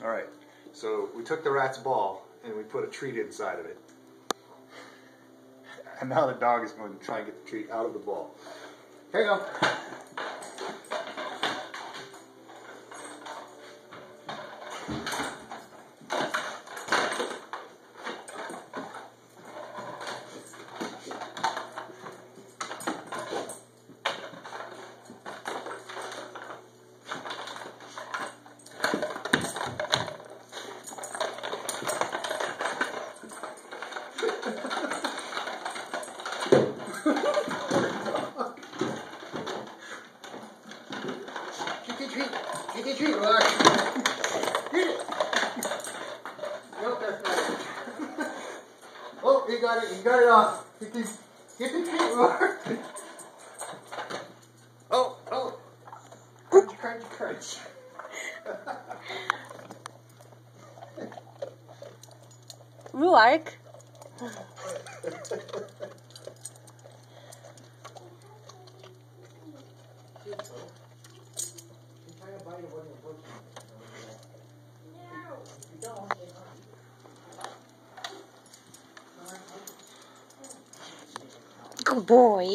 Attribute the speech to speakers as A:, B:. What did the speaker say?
A: Alright, so we took the rat's ball and we put a treat inside of it. And now the dog is going to try and get the treat out of the ball. Here you go. Get the treat, Mark. Get it. Nope, that's not it. Oh, you got it. You got it off. Get the treat, Mark. Oh. Crunch, crunch, crunch.
B: Mark. Good boy.